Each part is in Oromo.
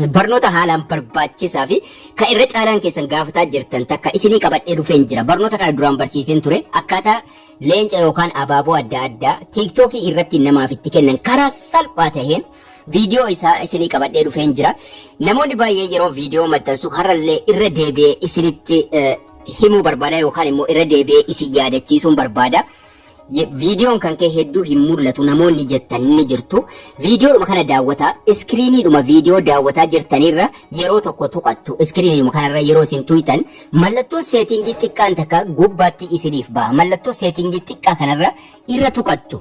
Barnoota haalaan barbaachisaa fi kan irra caalaan keessan gaafataa jirtan takka isinii qabadhee dhufeen jira. Barnoota kana duraan barsiiseen ture akkaataa leenca yookaan abaaboo adda addaa tiiktookii irratti namaaf itti kennan karaa salphaa ta'een viidiyoo isaa isinii qabadhee dhufeen jira. Namoonni baay'ee yeroo viidiyoo maxxansu har'allee irra deebi'ee isinitti himuu barbaada yookaan immoo irra deebi'ee isin yaadachiisuun barbaada. Viidiyoon kan kee hedduu hin mul'atu namoonni jettan ni jirtu. Viidiyoodhuma kana daawwataa iskiriiniidhuma viidiyoo daawwataa jirtanirra yeroo tokko tuqattu iskiriiniidhuma kanarra yeroo isin tuqxan mallattoo seetingii xiqqaan takka gubbaatti isiniif baha. Mallattoo seetingii xiqqaa kanarra irra tuqattu.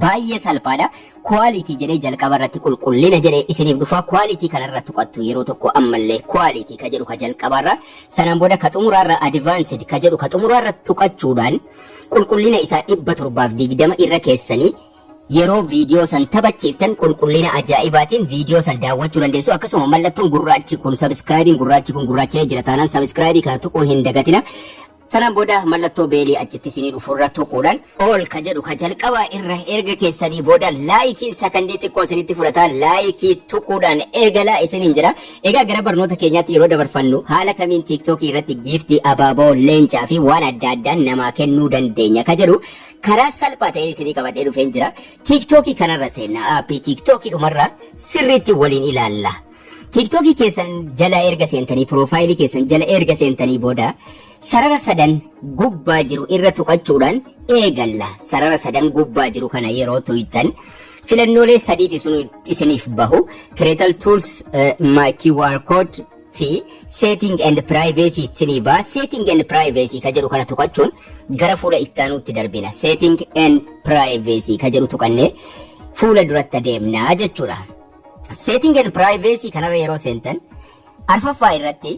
Baay'ee salphaadha. Quality jedhee jalqaba irratti qulqullina jedhee isiniif dhufa. Quality kanarra tuqattu yeroo tokko ammallee quality ka jedhu ka jalqabarra sanaan booda ka xumuraarra advanced ka jedhu ka xumuraarra tuqachuudhaan qulqullina isaa 720 irra keessanii yeroo viidiyoo san taphachiiftan qulqullina ajaa'ibaatiin viidiyoo san daawwachuu dandeessu. Akkasuma mallattoon gurraachi kun subscribe gurraachi kun gurraacha'ee jira taanaan subscribe kana tuquu hin dagatina. Sanaan booda mallattoo beelii achitti isinii dhufurra tuquudhaan ol ka jedhu ka jalqabaa irra erga keessanii booda laayikiin sakandii xiqqoo isinitti fudhataa laayikii tuquudhaan eegalaa isiniin jira. Egaa gara barnoota keenyaatti yeroo dabarfannu haala kamiin tiiktookii irratti giiftii abaaboo leencaa fi waan adda addaa namaa kennuu dandeenya ka jedhu karaa salphaa ta'een isinii qabadhee dhufeen jira. Tiiktookii kanarra seenna aappii tiiktookii dhumarra sirriitti waliin ilaalla. Tiiktookii keessan jala erga seentanii piroofaayilii keessan jala erga seentanii booda sarara sadan gubbaa jiru irra tuqachuudhaan eegalla. Sarara sadan gubbaa jiru kana yeroo tuqxan filannoolee sadiiti sun isiniif bahu. Creator Tools, My QR Code fi Setting and Privacy isinii baha. Setting and Privacy ka jedhu kana tuqachuun gara fuula ittaanuutti darbina. Setting and Privacy ka jedhu tuqannee fuula duratti adeemnaa jechuudha. Setting and Privacy kanarra yeroo seentan arfaffaa irratti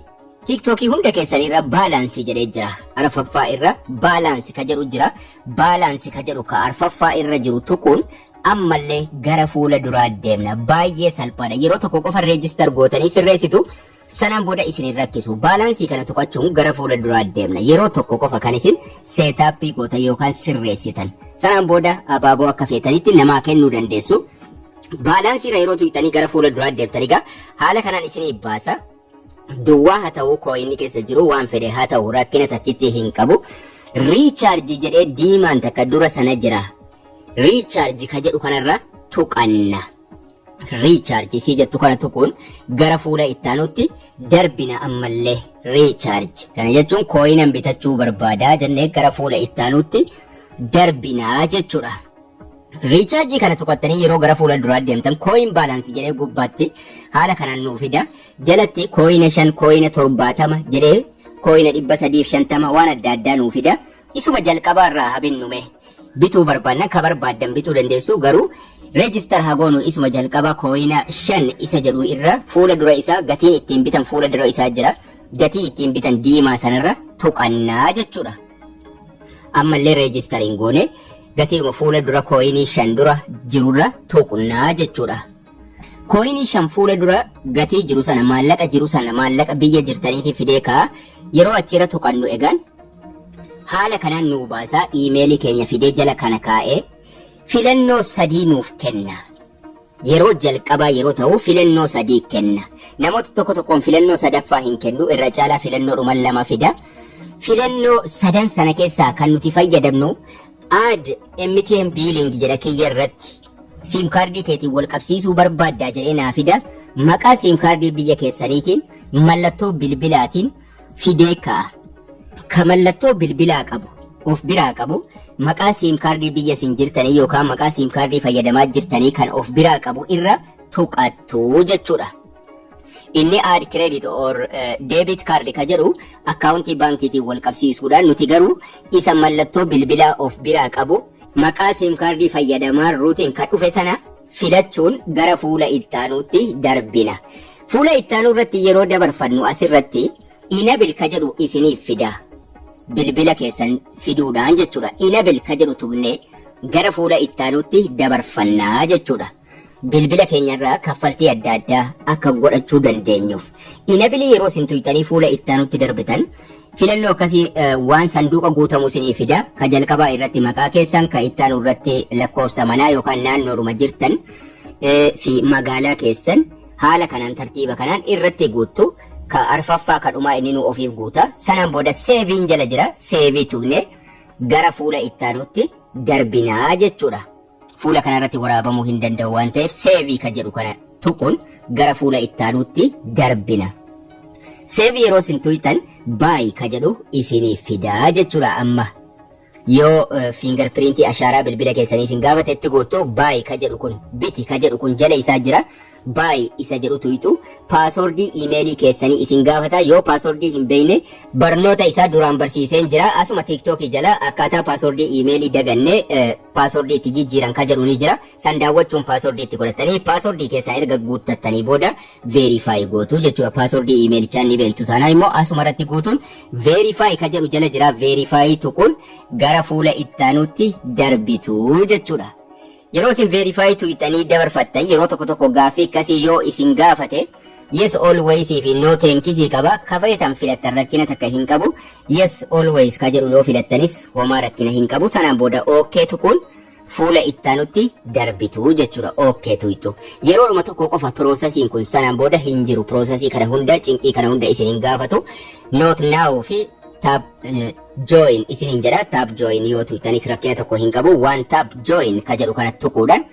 TikTokii hunda keessanirra baalaansii jedhee jira. Arfaffaa irra baalaansii ka jedhu jira. Baalaansii ka jedhu ka arfaffaa irra jiru tuquun ammallee gara fuula duraa deemna. Baay'ee salphaadha. Yeroo tokko qofa reejistar gootanii sirreessitu sanaan booda isin hin rakkisu. Baalaansii kana tuqachuun gara fuula duraa deemna. Yeroo tokko qofa kan isin seetaappii gootan yookaan sirreessitan. Sanaan booda abaaboo akka feetanitti namaa kennuu dandeessu. Baalaansiirra yeroo tuqxanii gara fuula duraa deemtanii egaa haala kanaan isinii baasa. Duwwaa haa ta'u kooyinni keessa jiru waan fedhe haa ta'u rakkina takkitti hin qabu. Riichaarji jedhee diimaan takka dura sana jira. Riichaarji ka jedhu kanarra tuqanna. Riichaarji si jettu kana tuquun gara fuula ittaanutti darbina ammallee riichaarji. Kana jechuun kooyinan bitachuu barbaadaa jennee gara fuula ittaanutti darbinaa jechuudha. Riichaarjii kana tuqattanii yeroo gara fuula duraa deemtan kooyin baalaansii jedhee gubbaatti haala kanaan nuu fida. Jalatti kooyina 5 kooyina 70 jedhee kooyina 350 waan adda addaa nuu fida. Isuma jalqabaarraa habinnume bituu barbaanna ka barbaaddan bituu dandeessu garuu reejistar hagoonu isuma jalqabaa kooyina 5 isa jedhu irra fuula dura isaa gatiin ittiin bitan fuula dura isaa jira. Gatii ittiin bitan diimaa sanarra tuqannaa jechuudha. Ammallee reejistariin goone gatiidhuma fuula dura kooyinii 5 dura jirurra tuqnaa jechuudha. Kooyinii 5 fuula dura gatii jiru sana maallaqa biyya jirtaniitii fidee kaa yeroo achirra tuqannu egaan haala kanaan nuu baasaa iimeelii keenya fidee jala kana kaa'ee filannoo 3 nuuf kenna. Yeroo jalqabaa yeroo ta'u filannoo 3 kenna. Namoota tokko tokkoon filannoo 3ffaa hin kennu irra caalaa filannoo dhuma 2 fida. Filannoo 3 sana keessaa kan nuti fayyadamnu add MTN billing jedha kiyya irratti. Sim kaardii keetiin wal qabsiisuu barbaaddaa jedhee naa fida. Maqaa sim kaardii biyya keessaniitiin mallattoo bilbilaatiin fidee kaa'a. Ka mallattoo bilbilaa qabu of biraa qabu maqaa sim kaardii biyya isin jirtanii yookaan maqaa sim kaardii fayyadamaa jirtanii kan of biraa qabu irra tuqattu jechuudha. Inni add credit or debit card ka jedhu akkaawuntii baankiitiin wal qabsiisuudhaan nuti garuu isa mallattoo bilbilaa of biraa qabu maqaa sim kaardii fayyadamaa ruutiin kan dhufe sana filachuun gara fuula ittaanuutti darbina. Fuula ittaanuu irratti yeroo dabarfannu asirratti enable ka jedhu isiniif fida. Bilbila keessan fiduudhaan jechuudha. Enable ka jedhu tuqnee gara fuula ittaanuutti dabarfannaa jechuudha. Bilbila keenyarraa kaffaltii adda addaa akka godhachuu dandeenyuuf. Enable yeroo isin tuqxanii fuula ittaanuutti darbitan filannoo akkasii waan sanduuqa guutamu isinii fida. Ka jalqabaa irratti maqaa keessan ka ittaanu irratti lakkoofsa manaa yookaan naannoodhuma jirtan fi magaalaa keessan haala kanaan tartiiba kanaan irratti guuttu ka arfaffaa kadhumaa inni nu ofiif guuta sanaan booda seeviin jala jira seevii tuqne gara fuula ittaanutti darbinaa jechuudha. Fuula kanarratti waraabamuu hin danda'u waan ta'eef seevii ka jedhu kana tuquun gara fuula ittaanutti darbina. Seevii yeroo isin tuytan baayi ka jedhu isiniif fidaa jechuudha. Amma yoo fingerprintii ashaaraa bilbila keessanii isin gaafatetti gootu baayi ka jedhu kun biti ka jedhu kun jala isaa jira. Baayi isa jedhu tuytu paaswordii iimeelii keessanii isin gaafata yoo paaswordii hin beekne barnoota isaa duraan barsiiseen jira asuma tiiktookii jala akkaataa paaswordii iimeelii dagannee paaswordii itti jijjiiran ka jedhu ni jira san daawwachuun paaswordii itti godhatanii paaswordii keessaa erga guuttattanii booda veerifaayi gootu jechuudha. Paaswordii iimeelichaa ni beektu taanaan immoo asuma irratti guutuun veerifaayi ka jedhu jala jira veerifaayi tuquun gara fuula ittaanutti darbitu jechuudha. Yeroo isin verify tuytanii dabarfattan yeroo tokko gaaffii akkasii yoo isin gaafate yes always fi no thank you qaba kafayetan filattan rakkina takka hin qabu yes always ka jedhu yoo filattanis homaa rakkina hin qabu sanaan booda okay tuquun fuula ittaanutti darbitu jechuudha. Okay tuytu yeroo dhuma tokko qofa processiin kun sanaan booda hin jiru processii kana hunda cinqii kana hunda isin hin gaafatu not now fi tab join isiniin jedha tab join yoo tuytanis rakkina tokko hin qabu waan tab join ka jedhu kana tuquudhaan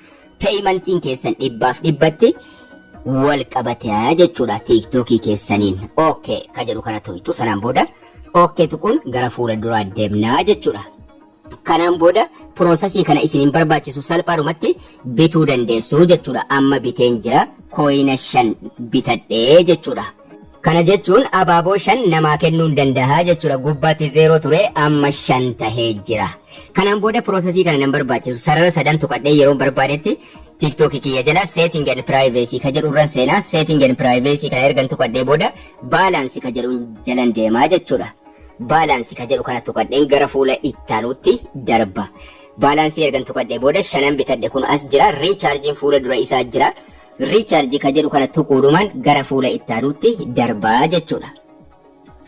paymentiin keessan dhibbaaf dhibbatti wal qabataa jechuudha tiiktookii keessaniin. Okay ka jedhu kana tuytu sanaan booda okay tuquun gara fuula duraa deemnaa jechuudha. Kanaan booda processii kana isiniin barbaachisu salphaadhumatti bituu dandeessu jechuudha. Amma biteen jira kooyina 5 bitadhee jechuudha. Kana jechuun abaaboo 5 namaa kennuun danda'a jechuudha. Gubbaatti 0 ture amma 5 tahee jira. Kanaan booda processii kana nan barbaachisu sarara 3 tuqadhee yeroo barbaadetti TikTok kiyya jala setting and privacy ka jedhu irraan seenaa setting and privacy kana ergan tuqadhee booda balance ka jedhu jalan deemaa jechuudha. Balance ka jedhu kana tuqadheen gara fuula ittaanutti darba. Balance ergan tuqadhee booda 5 bitadhe kun as jira recharging fuula dura isaa jira. Recharge ka jedhu kana tuquudhumaan gara fuula ittaanutti darbaa jechuudha.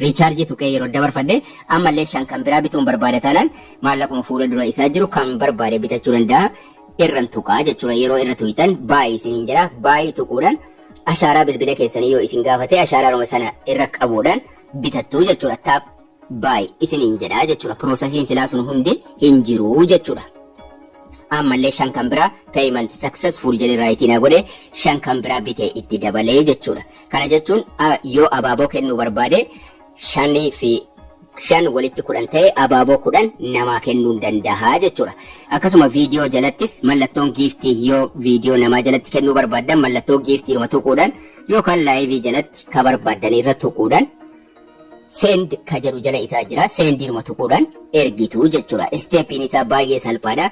Recharge tuqee yeroo dabarfadhe ammallee 5 kan biraa bituun barbaada taanaan maallaquma fuula dura isaa jiru kan barbaade bitachuu danda'a irran tuqaa jechuudha. Yeroo irra tuytan baay'ee isiniin jedha baay'ee tuquudhaan ashaaraa bilbila keessanii yoo isin gaafate ashaaraa sana irra qabuudhaan bitattu jechuudha. Taap baay'ee isiniin jedha jechuudha. Processiin silaa sun hundi hin jiru jechuudha. Ammallee 5 kan biraa payment successful jedhee raayitiin godhe 5 kan biraa bitee itti dabalee jechuudha. Kana jechuun yoo abaaboo kennuu barbaade 5 fi 5 walitti 10 ta'e abaaboo 10 namaa kennuu danda'a jechuudha. Akkasuma viidiyoo jalattis mallattoon giiftii yoo viidiyoo namaa jalatti kennuu barbaadan mallattoo giiftii irra tuquudhaan yookaan laayivii jalatti ka barbaadan irra tuquudhaan send ka jedhu jala isaa jira send irra tuquudhaan ergitu jechuudha. Steppiin isaa baay'ee salphaadha.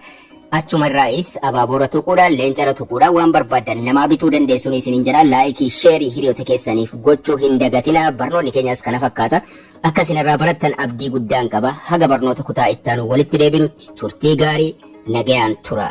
Achumarraayis abaaboora tuquudhaan leencara tuquudhaan waan barbaadan namaa bituu dandeessuun isiniin jedha. Laayikii sheerii hiriyoota keessaniif gochuu hin dagatina. Barnoonni keenyas kana fakkaata. Akkasin irraa barattan abdii guddaan qaba. Haga barnoota kutaa ittaanu walitti deebinutti turtii gaarii nagayaan tura.